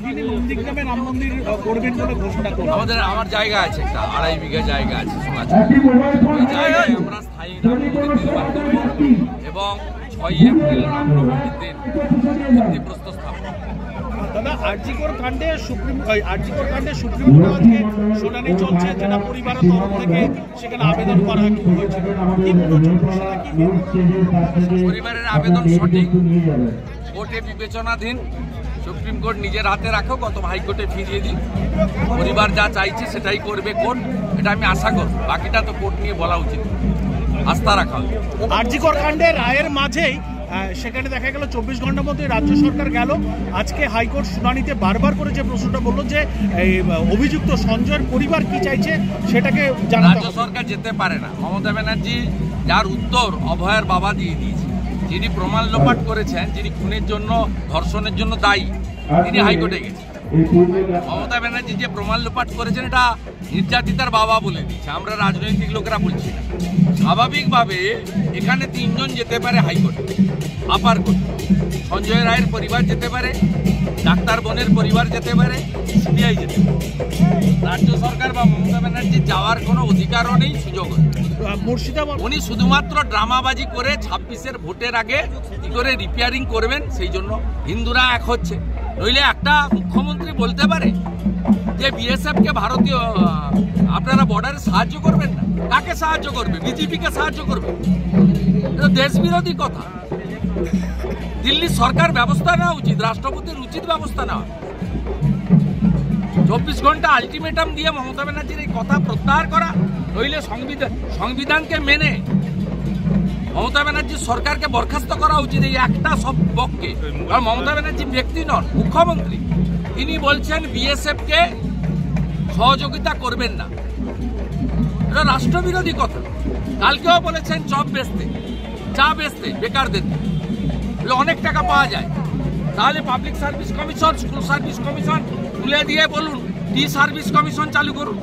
দিনই নন্দীগ্রামে রাম মন্দির করবেন বলে ঘোষণা করলেন। আমার জায়গা আছে, একটা 2.5 বিঘা জায়গা আছে সোনাঝুরি। ওই জায়গায় আমরা স্থায়ী রাম মন্দির নির্মাণ করব এবং 6 এপ্রিল রামনবমীর দিন ভিত্তিপ্রস্তর স্থাপন। দাদা, আরজিকর কাণ্ডে সুপ্রিম কোর্টে আজকে শুনানি চলছে, যেটা পরিবারের তরফ থেকে সেখানে আবেদন করা হয়েছে। পরিবারের আবেদন সঠিক, কোর্টে বিবেচনাধীন। সুপ্রিম কোর্ট নিজের হাতে রাখো, গত হাইকোর্টে ফিরিয়ে দিন। পরিবার যা চাইছে সেটাই করবে কোর্ট, এটা আমি আশা করব। বাকিটা তো কোর্ট নিয়ে বলা উচিত, আস্থা রাখা হবে। আরজিকর কাণ্ডে রায়ের মাঝেই সেখানে দেখা গেল 24 ঘন্টার মধ্যে রাজ্য সরকার গেল। আজকে হাইকোর্ট শুনানিতে বারবার করে যে প্রশ্নটা বললো যে অভিযুক্ত সঞ্জয়ের পরিবার কি চাইছে সেটাকে রাজ্য সরকার যেতে পারে না। মমতা ব্যানার্জি যার উত্তর অভয়ের বাবা দিয়ে দিয়েছে, যিনি প্রমাণ লোপাট করেছেন, যিনি খুনের জন্য ধর্ষণের জন্য দায়ী, তিনি হাইকোর্টে গেছেন। মমতা ব্যানার্জি যে প্রমাণ লোপাট করেছেন এটা নির্যাতিতার বাবা বলে দিচ্ছে, আমরা রাজনৈতিক লোকেরা বলছি না। স্বাভাবিকভাবে এখানে 3 জন যেতে পারে হাইকোর্টে, আপার কোর্টে। সঞ্জয় রায়ের পরিবার যেতে পারে, ডাক্তার বোনের পরিবার যেতে পারে, সিবিআই যেতে পারে। রাজ্য সরকার বা মমতা ব্যানার্জি যাওয়ার কোনো অধিকারও নেই, সুযোগও নেই। উনি শুধুমাত্র ড্রামাবাজি করে 26-এর ভোটের আগে কি করে রিপেয়ারিং করবেন, সেই জন্য হিন্দুরা এক হচ্ছে। নইলে একটা মুখ্যমন্ত্রী বলতে পারে যে বিএসএফকে ভারতীয় আপনারা বর্ডারে সাহায্য করবেন না? কাকে সাহায্য করবে? বিজেপিকে সাহায্য করবে? এটা দেশ বিরোধী কথা। দিল্লি সরকার ব্যবস্থা নেওয়া উচিত, রাষ্ট্রপতির উচিত ব্যবস্থা নেওয়া। 24 ঘন্টা আলটিমেটাম দিয়ে মমতা ব্যানার্জির এই কথা প্রত্যাহার করা, নইলে সংবিধানকে মেনে মমতা ব্যানার্জি সরকারকে বরখাস্ত করা উচিত। এই একটা সব পক্ষে, কারণ মমতা ব্যানার্জি ব্যক্তি নন, মুখ্যমন্ত্রী। তিনি বলছেন বিএসএফকে সহযোগিতা করবেন না, এটা রাষ্ট্রবিরোধী কথা। কালকেও বলেছেন চপ বেচতে, চা বেচতে বেকারদের অনেক টাকা পাওয়া যায়। তাহলে public service commission, school service commission তুলে দিয়ে বলুন টি সার্ভিস কমিশন চালু করুন।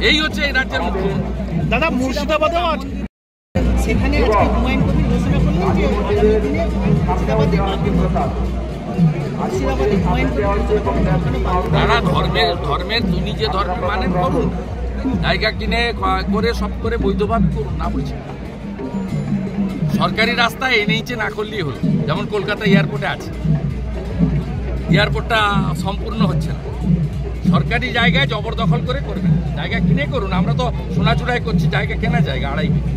এই হচ্ছে এই রাজ্যের মুখ্যমন্ত্রী। দাদা, মুর্শিদাবাদেও সেখানে আজকে হুমায়ুন কবির ঘোষণা করলেন যে আগামী দিনে তারা ধর্মের তুমি যে ধর্মের মানেন করুন, জায়গা কিনে করে সব করে বৈধভাবে করুন, না বলছি। সরকারি রাস্তায় এনএইচে না করলেই হলো। যেমন কলকাতা এয়ারপোর্টে আছে, এয়ারপোর্টটা সম্পূর্ণ হচ্ছে না। সরকারি জায়গায় জবরদখল করে করবেন, জায়গা কিনে করুন। আমরা তো সোনাচূড়ায় করছি, জায়গা কেনা জায়গা 2.5 বিঘা।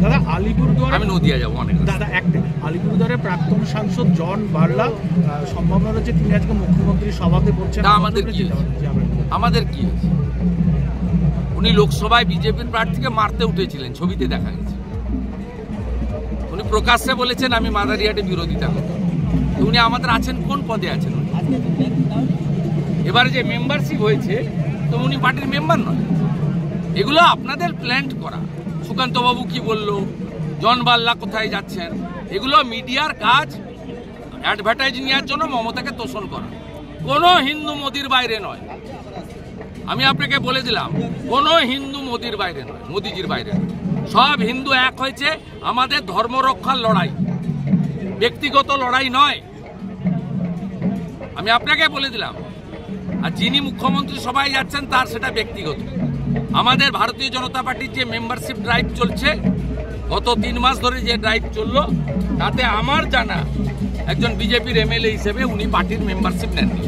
দাদা, আলিপুরদুয়ার আমি নদিয়া যাবো অনেক। দাদা, একটা আলিপুরদুয়ারের প্রাক্তন সাংসদ জন বার্লা সম্ভাবনা রয়েছে তিনি আজকে মুখ্যমন্ত্রীর সভাতে বলছেন। আমাদের কি আমাদের কি আছে? উনি লোকসভায় বিজেপির প্রার্থীকে মারতে উঠেছিলেন, ছবিতে দেখা গেছে। উনি প্রকাশ্যে বলেছেন আমি মাদারিহাটে বিরোধিতা করব। উনি আমাদের আছেন কোন পদে আছেন? এবারে যে মেম্বারশিপ হয়েছে তো উনি পার্টির মেম্বার নয়। এগুলো আপনাদের প্ল্যান্ট করা। সুকান্তবাবু কি বললো, জন বাল্লা কোথায় যাচ্ছেন, এগুলো মিডিয়ার কাজ। অ্যাডভার্টাইজ নেওয়ার জন্য মমতাকে তোষণ করা। কোনো হিন্দু মোদির বাইরে নয়, আমি আপনাকে বলে দিলাম। কোনো হিন্দু মোদির বাইরে নয়, মোদিজির বাইরে নয়। সব হিন্দু এক হয়েছে। আমাদের ধর্ম রক্ষার লড়াই, ব্যক্তিগত লড়াই নয়। আমি আপনাকে বলে দিলাম। আর যিনি মুখ্যমন্ত্রী সভায় যাচ্ছেন তার সেটা ব্যক্তিগত। আমাদের ভারতীয় জনতা পার্টির যে মেম্বারশিপ ড্রাইভ চলছে, গত 3 মাস ধরে যে ড্রাইভ চললো, তাতে আমার জানা একজন বিজেপির এমএলএ হিসেবে উনি পার্টির মেম্বারশিপ নেননি।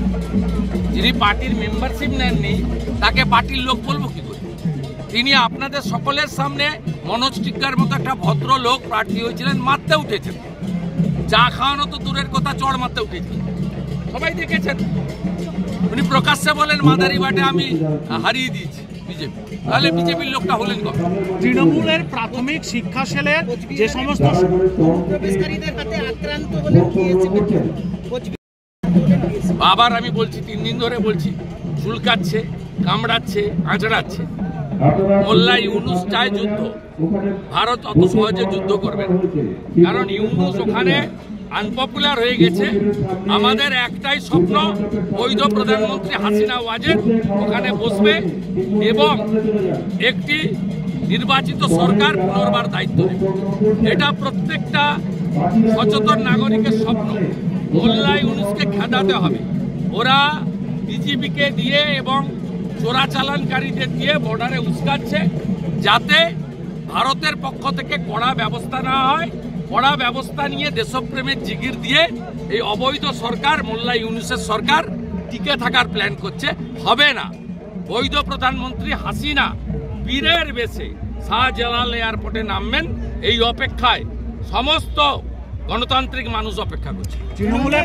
যিনি পার্টির মেম্বারশিপ নেননি তাকে পার্টির লোক বলবো কি করে? তিনি আপনাদের সকলের সামনে মনোজ টিক্কার মতো একটা ভদ্র লোক প্রার্থী হয়েছিলেন, মারতে উঠেছেন। চা খাওয়ানো তো দূরের কথা, চড় মারতে উঠেছিলেন, সবাই দেখেছেন। উনি প্রকাশ্যে বলেন মাদারিহাটে আমি হারিয়ে দিয়েছি বিজেপি। তাহলে বিজেপির লোকটা হলেন কবে? তৃণমূলের প্রাথমিক শিক্ষা সেলের যে সমস্ত প্রবেশকারীদের হাতে আক্রান্ত হলেন আবার আমি বলছি, 3 দিন ধরে বলছি, চুলকাচ্ছে, কামড়াচ্ছে, আঁচড়াচ্ছে। মোল্লা ইউনুস চায় যুদ্ধ, ভারত অত সহজে যুদ্ধ করবে না। কারণ ইউনুস ওখানে আনপপুলার হয়ে গেছে। আমাদের একটাই স্বপ্ন, বৈধ প্রধানমন্ত্রী হাসিনা ওয়াজেদ ওখানে বসবে এবং একটি নির্বাচিত সরকার পুনর্বার দায়িত্ব নেবে। এটা প্রত্যেকটা সচেতন নাগরিকের স্বপ্ন। মোল্লা ইউনূসকে খেদাতে হবে। ওরা বিজেপিকে দিয়ে এবং চোরাচালানকারীদের দিয়ে বর্ডারে উস্কাচ্ছে, যাতে ভারতের পক্ষ থেকে কড়া ব্যবস্থা নেওয়া হয়। কড়া ব্যবস্থা নিয়ে দেশপ্রেমের জিগির দিয়ে এই অবৈধ সরকার, মোল্লা ইউনূসের সরকার টিকে থাকার প্ল্যান করছে। হবে না। বৈধ প্রধানমন্ত্রী হাসিনা বীরের বেশে শাহজালাল এয়ারপোর্টে নামবেন, এই অপেক্ষায় সমস্ত গণতান্ত্রিক মানুষ অপেক্ষা করছে। তৃণমূলের